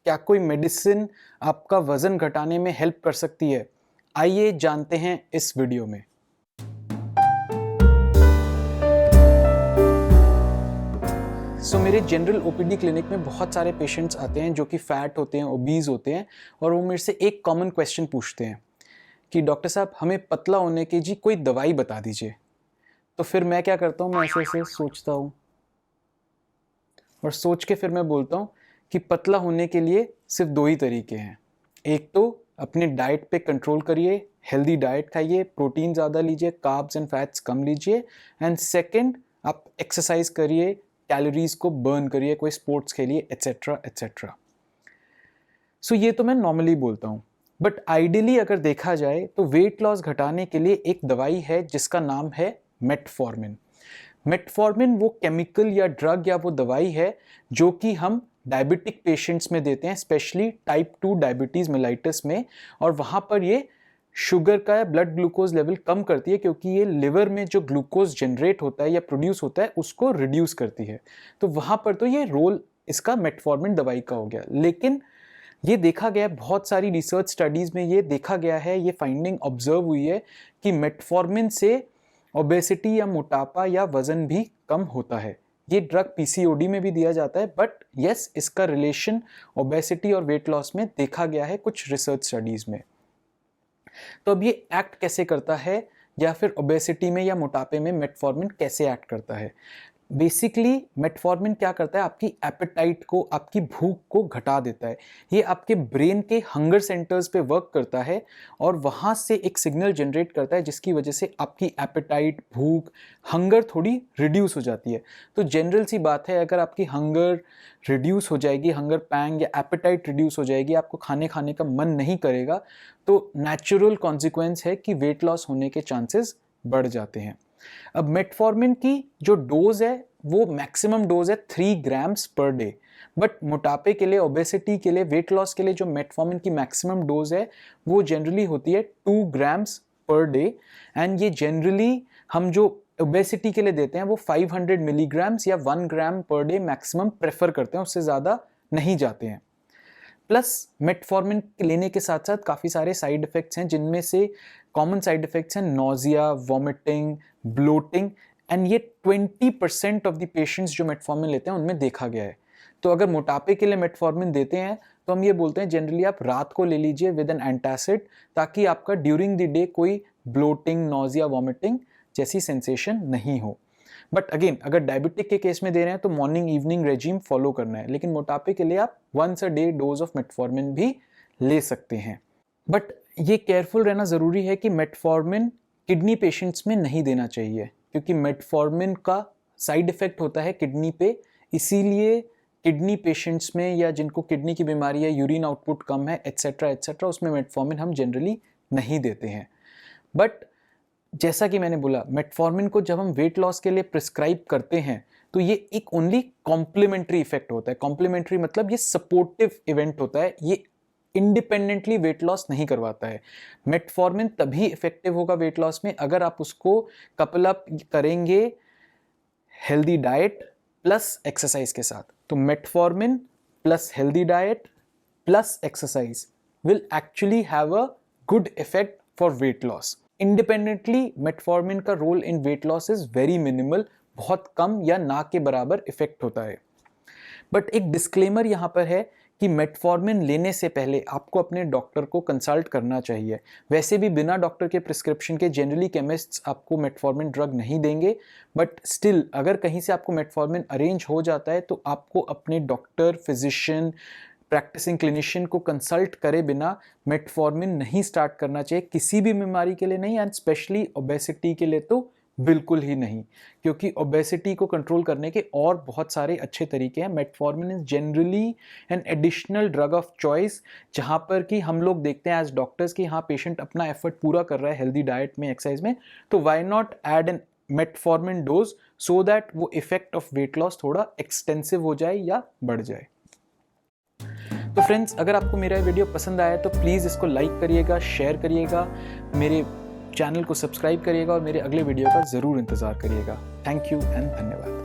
क्या कोई मेडिसिन आपका वजन घटाने में हेल्प कर सकती है? आइए जानते हैं इस वीडियो में। मेरे जनरल ओपीडी क्लिनिक में बहुत सारे पेशेंट्स आते हैं जो कि फैट होते हैं, ओबीज होते हैं, और वो मेरे से एक कॉमन क्वेश्चन पूछते हैं कि डॉक्टर साहब हमें पतला होने की जी कोई दवाई बता दीजिए। तो फिर मैं क्या करता हूँ, मैं ऐसे ऐसे सोचता हूँ और सोच के फिर मैं बोलता हूँ कि पतला होने के लिए सिर्फ दो ही तरीके हैं। एक तो अपने डाइट पे कंट्रोल करिए, हेल्दी डाइट खाइए, प्रोटीन ज़्यादा लीजिए, कार्ब्स एंड फैट्स कम लीजिए, एंड सेकंड आप एक्सरसाइज करिए, कैलोरीज को बर्न करिए, कोई स्पोर्ट्स खेलिए, एट्सेट्रा एट्सेट्रा। सो ये तो मैं नॉर्मली बोलता हूँ, बट आइडियली अगर देखा जाए तो वेट लॉस घटाने के लिए एक दवाई है जिसका नाम है मेटफॉर्मिन। मेटफॉर्मिन वो केमिकल या ड्रग या वो दवाई है जो कि हम डायबिटिक पेशेंट्स में देते हैं, स्पेशली टाइप 2 डायबिटीज़ मेलाइटिस में, और वहाँ पर ये शुगर का या ब्लड ग्लूकोज लेवल कम करती है क्योंकि ये लिवर में जो ग्लूकोज जनरेट होता है या प्रोड्यूस होता है उसको रिड्यूस करती है। तो वहाँ पर तो ये रोल इसका मेटफॉर्मिन दवाई का हो गया। लेकिन ये देखा गया, बहुत सारी रिसर्च स्टडीज़ में ये देखा गया है, ये फाइंडिंग ऑब्जर्व हुई है कि मेटफॉर्मिन से ओबेसिटी या मोटापा या वजन भी कम होता है। ये ड्रग पीसीओडी में भी दिया जाता है, बट यस, इसका रिलेशन ओबेसिटी और वेट लॉस में देखा गया है कुछ रिसर्च स्टडीज़ में। तो अब ये एक्ट कैसे करता है, या फिर ओबेसिटी में या मोटापे में मेटफॉर्मिन कैसे एक्ट करता है? बेसिकली मेटफॉर्मिन क्या करता है, आपकी एपेटाइट को, आपकी भूख को घटा देता है। ये आपके ब्रेन के हंगर सेंटर्स पे वर्क करता है और वहाँ से एक सिग्नल जनरेट करता है जिसकी वजह से आपकी एपेटाइट, भूख, हंगर थोड़ी रिड्यूस हो जाती है। तो जनरल सी बात है, अगर आपकी हंगर रिड्यूस हो जाएगी, हंगर पैंग या एपेटाइट रिड्यूस हो जाएगी, आपको खाने का मन नहीं करेगा, तो नेचुरल कॉन्सिक्वेंस है कि वेट लॉस होने के चांसेस बढ़ जाते हैं। अब मेटफॉर्मिन की जो डोज है वो मैक्सिमम डोज है 3 ग्राम्स पर डे, बट मोटापे के लिए, ओबेसिटी के लिए, वेट लॉस के लिए जो मेटफॉर्मिन की मैक्सिमम डोज है वो जनरली होती है 2 ग्राम्स पर डे, एंड ये जनरली हम जो ओबेसिटी के लिए देते हैं वो 500 मिलीग्राम्स या 1 ग्राम पर डे मैक्सिमम प्रेफर करते हैं, उससे ज़्यादा नहीं जाते हैं। प्लस मेटफॉर्मिन लेने के साथ साथ काफ़ी सारे साइड इफ़ेक्ट्स हैं, जिनमें से कॉमन साइड इफ़ेक्ट्स हैं नोजिया, वॉमिटिंग, ब्लोटिंग, एंड ये 20% ऑफ द पेशेंट्स जो मेटफॉर्मिन लेते हैं उनमें देखा गया है। तो अगर मोटापे के लिए मेटफॉर्मिन देते हैं तो हम ये बोलते हैं जनरली आप रात को ले लीजिए विद एन एंटासिड, ताकि आपका ड्यूरिंग द डे कोई ब्लोटिंग, नोजिया, वॉमिटिंग जैसी सेंसेशन नहीं हो। बट अगेन, अगर डायबिटिक के केस में दे रहे हैं तो मॉर्निंग इवनिंग रेजिम फॉलो करना है, लेकिन मोटापे के लिए आप once a day dose of metformin भी ले सकते हैं। बट ये केयरफुल रहना ज़रूरी है कि मेटफॉर्मिन किडनी पेशेंट्स में नहीं देना चाहिए, क्योंकि मेटफॉर्मिन का साइड इफ़ेक्ट होता है किडनी पे, इसीलिए किडनी पेशेंट्स में या जिनको किडनी की बीमारी है, यूरिन आउटपुट कम है, एट्सेट्रा एट्सेट्रा, उसमें मेटफॉर्मिन हम जनरली नहीं देते हैं। बट जैसा कि मैंने बोला, मेटफॉर्मिन को जब हम वेट लॉस के लिए प्रिस्क्राइब करते हैं तो ये एक ओनली कॉम्प्लीमेंट्री इफेक्ट होता है। कॉम्प्लीमेंट्री मतलब ये सपोर्टिव इवेंट होता है, ये इंडिपेंडेंटली वेट लॉस नहीं करवाता है। मेटफॉर्मिन तभी इफेक्टिव होगा वेट लॉस में अगर आप उसको कपल अप करेंगे हेल्दी डाइट प्लस एक्सरसाइज के साथ। तो metformin plus healthy diet plus exercise will actually have a good effect for weight loss. Independently metformin का role in weight loss is very minimal, बहुत कम या ना के बराबर इफेक्ट होता है। बट एक डिस्क्लेमर यहाँ पर है कि मेटफॉर्मिन लेने से पहले आपको अपने डॉक्टर को कंसल्ट करना चाहिए। वैसे भी बिना डॉक्टर के प्रिस्क्रिप्शन के जनरली केमिस्ट्स आपको मेटफॉर्मिन ड्रग नहीं देंगे, बट स्टिल अगर कहीं से आपको मेटफॉर्मिन अरेंज हो जाता है तो आपको अपने डॉक्टर, फिजिशियन, प्रैक्टिसिंग क्लिनिशियन को कंसल्ट करे बिना मेटफॉर्मिन नहीं स्टार्ट करना चाहिए, किसी भी बीमारी के लिए नहीं, एंड स्पेशली ओबेसिटी के लिए तो बिल्कुल ही नहीं, क्योंकि ओबेसिटी को कंट्रोल करने के और बहुत सारे अच्छे तरीके हैं। Metformin is generally an additional drug of choice, जहाँ पर कि हम लोग देखते हैं एज डॉक्टर्स कि हाँ पेशेंट अपना एफर्ट पूरा कर रहा है हेल्दी डाइट में, एक्सरसाइज में, तो why not add an metformin dose so that वो इफेक्ट ऑफ वेट लॉस थोड़ा एक्सटेंसिव हो जाए या बढ़ जाए। तो फ्रेंड्स, अगर आपको मेरा वीडियो पसंद आया तो प्लीज़ इसको लाइक करिएगा, शेयर करिएगा, मेरे चैनल को सब्सक्राइब करिएगा और मेरे अगले वीडियो का ज़रूर इंतज़ार करिएगा। थैंक यू एंड धन्यवाद।